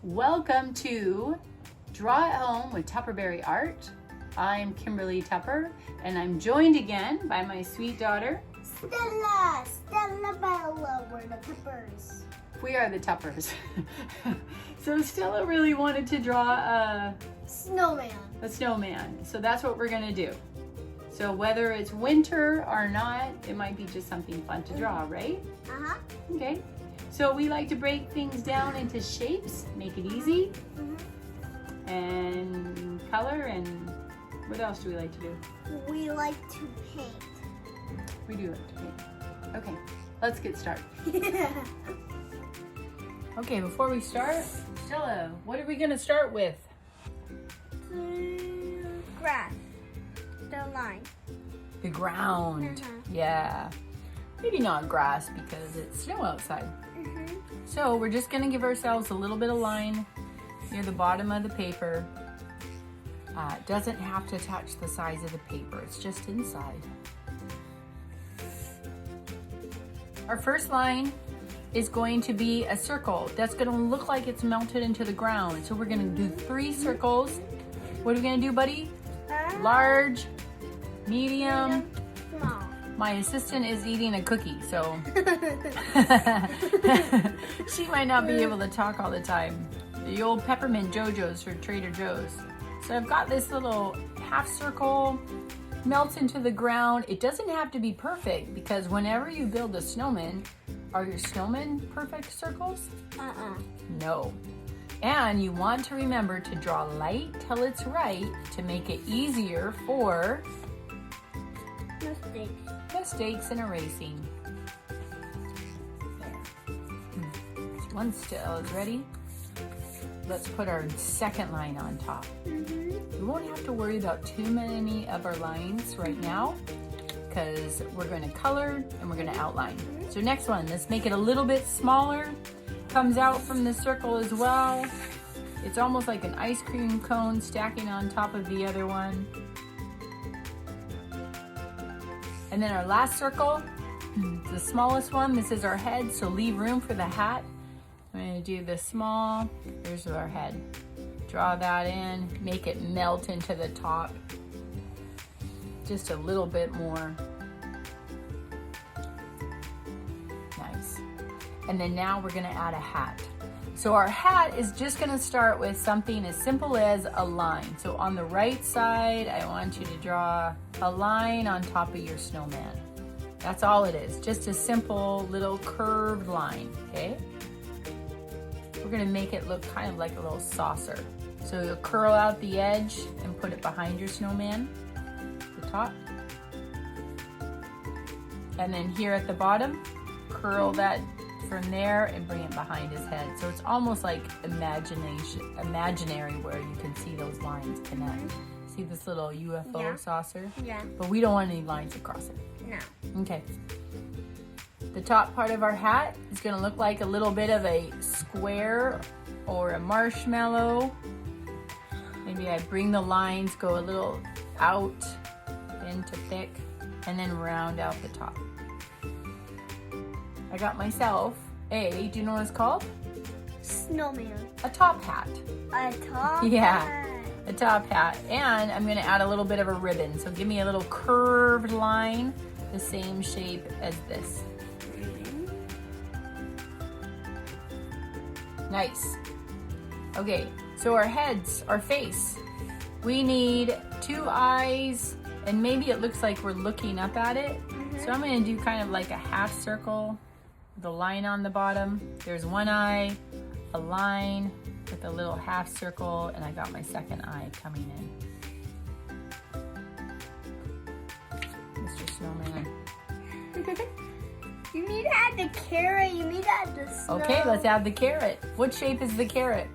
Welcome to Draw at Home with Tupperberry Art. I'm Kimberly Tupper, and I'm joined again by my sweet daughter, Stella Bella, we're the Tuppers. We are the Tuppers. So Stella really wanted to draw a Snowman. snowman, so that's what we're gonna do. So whether it's winter or not, it might be just something fun to draw, right? Uh-huh. Okay. So we like to break things down into shapes, make it easy, and color, and what else do we like to do? We like to paint. We do like to paint. Okay, let's get started. Okay, before we start, Stella, what are we gonna start with? Grass. The line. The ground. Yeah. Maybe not grass because it's snow outside. So we're just gonna give ourselves a little bit of line near the bottom of the paper. It doesn't have to touch the size of the paper, it's just inside. Our first line is going to be a circle. That's gonna look like it's melted into the ground. So we're gonna do 3 circles. What are we gonna do, buddy? Large, medium. Small. My assistant is eating a cookie, so she might not be able to talk all the time. The old peppermint JoJo's for Trader Joe's. So I've got this little half circle, melts into the ground. It doesn't have to be perfect because whenever you build a snowman, are your snowmen perfect circles? No. And you want to remember to draw light till it's right to make it easier for mistakes and erasing. There. Once Stella is ready, let's put our second line on top. We won't have to worry about too many of our lines right now because we're going to color and we're going to outline. So next one, let's make it a little bit smaller. Comes out from the circle as well. It's almost like an ice cream cone stacking on top of the other one. And then our last circle, the smallest one, this is our head, so leave room for the hat. I'm gonna do the small, here's our head. Draw that in, make it melt into the top. Just a little bit more. Nice. And then now we're gonna add a hat. So our hat is just gonna start with something as simple as a line. So on the right side, I want you to draw a line on top of your snowman. That's all it is, just a simple little curved line, okay? We're gonna make it look kind of like a little saucer. So you'll curl out the edge and put it behind your snowman, the top. And then here at the bottom, curl that from there and bring it behind his head. So it's almost like imaginary where you can see those lines connect. See this little UFO saucer? Yeah. But we don't want any lines across it. No. Okay. The top part of our hat is gonna look like a little bit of a square or a marshmallow. Maybe I bring the lines, go a little out into thick, and then round out the top. I got myself do you know what it's called? Snowman. A top hat. A top Yeah, hat. a top hat. And I'm gonna add a little bit of a ribbon. So give me a little curved line, the same shape as this. Nice. Okay, so our heads, our face. We need 2 eyes, and maybe it looks like we're looking up at it. So I'm gonna do kind of like a half circle, the line on the bottom. There's 1 eye, a line with a little half circle, and I got my second eye coming in. Mr. Snowman. You need to add the carrot. You need to add the snow. Okay, let's add the carrot. What shape is the carrot?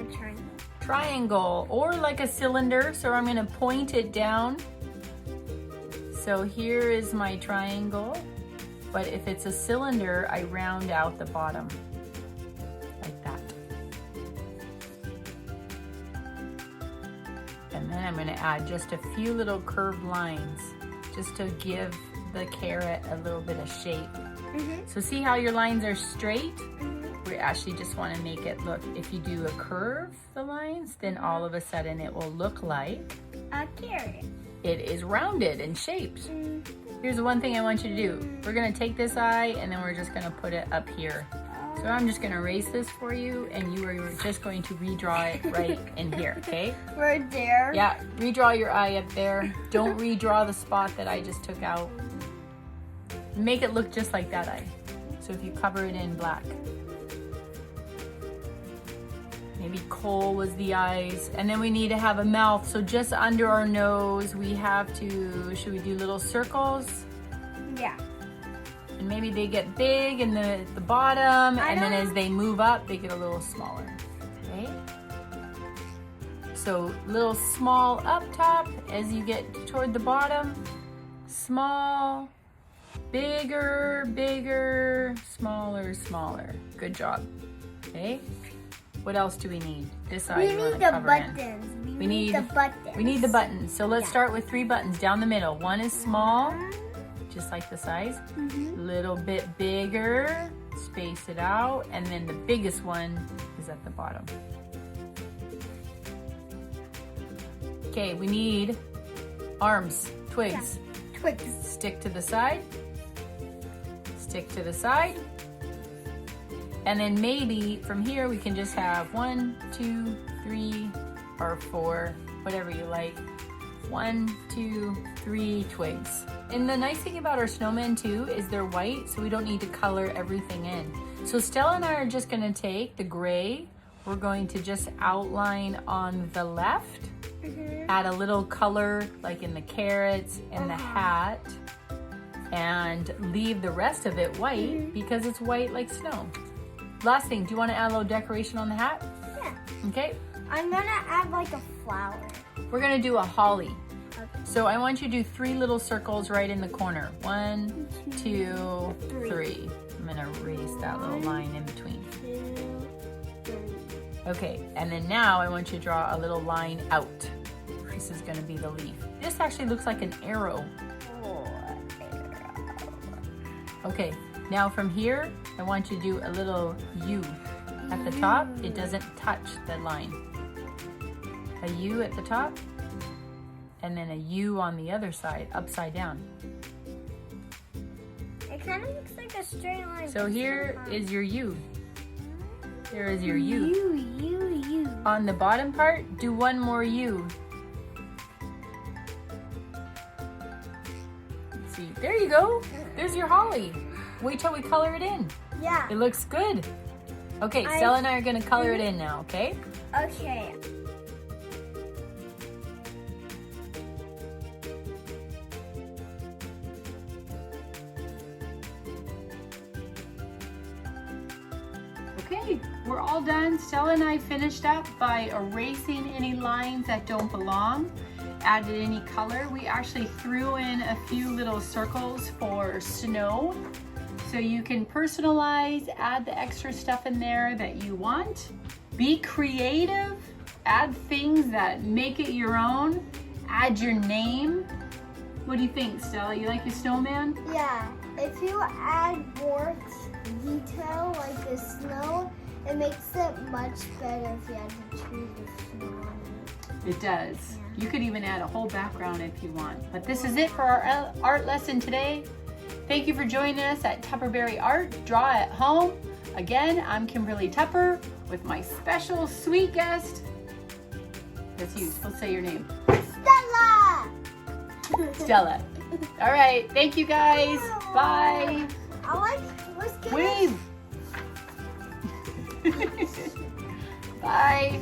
Triangle. Triangle, or like a cylinder, so I'm gonna point it down. So here is my triangle, but if it's a cylinder, I round out the bottom, like that. And then I'm gonna add just a few little curved lines, just to give the carrot a little bit of shape. So see how your lines are straight? We actually just want to make it look, if you do a curve, the lines, then all of a sudden it will look like A carrot. it is rounded and shaped. Here's the one thing I want you to do. We're gonna take this eye and then we're just gonna put it up here. So I'm just gonna erase this for you and you are just going to redraw it right in here, okay? Right there. Yeah, redraw your eye up there. Don't redraw the spot that I just took out. Make it look just like that eye. So if you cover it in black. Maybe coal was the eyes. And then we need to have a mouth. So just under our nose, we have to, should we do little circles? Yeah. And maybe they get big in the bottom, and then as they move up, they get a little smaller, okay? So little small up top, as you get toward the bottom, small, bigger, bigger, smaller, smaller. Good job, okay? What else do we need? This side We need the buttons. We need the buttons. We need the buttons. So let's start with 3 buttons down the middle. One is small, just like the size. Little bit bigger, space it out, and then the biggest one is at the bottom. Okay, we need arms, twigs. Yeah. Twigs. Stick to the side. Stick to the side. And then maybe from here we can just have 1, 2, 3, or 4, whatever you like. 1, 2, 3 twigs. And the nice thing about our snowmen too is they're white, so we don't need to color everything in. So Stella and I are just gonna take the gray, we're going to just outline on the left, add a little color like in the carrots and the hat, and leave the rest of it white because it's white like snow. Last thing, do you want to add a little decoration on the hat? Yeah. Okay. I'm gonna add like a flower. We're gonna do a holly. Okay. So I want you to do 3 little circles right in the corner. 1, 2, 3. I'm gonna erase that little line in between. 2, 3. Okay, and then now I want you to draw a little line out. This is gonna be the leaf. This actually looks like an arrow. Okay, now from here, I want you to do a little U at the top. It doesn't touch the line. A U at the top, and then a U on the other side, upside down. It kind of looks like a straight line. So here is your U. Here is your U. U. On the bottom part, do 1 more U. Let's see, there you go. There's your holly. Wait till we color it in. Yeah. It looks good. Okay, Stella and I are gonna color it in now, okay? Okay. Okay, we're all done. Stella and I finished up by erasing any lines that don't belong, added any color. We actually threw in a few little circles for snow. So you can personalize, add the extra stuff in there that you want. Be creative, add things that make it your own, add your name. What do you think, Stella? You like your snowman? Yeah. If you add more detail like the snow, it makes it much better if you add the trees with snow on it. It does. Yeah. You could even add a whole background if you want. But this is it for our art lesson today. Thank you for joining us at Tupperberry Art, Draw at Home. Again, I'm Kimberly Tupper with my special sweet guest. That's you, let's say your name. Stella! Stella. All right, thank you guys. Bye. Let's get Wave. Bye.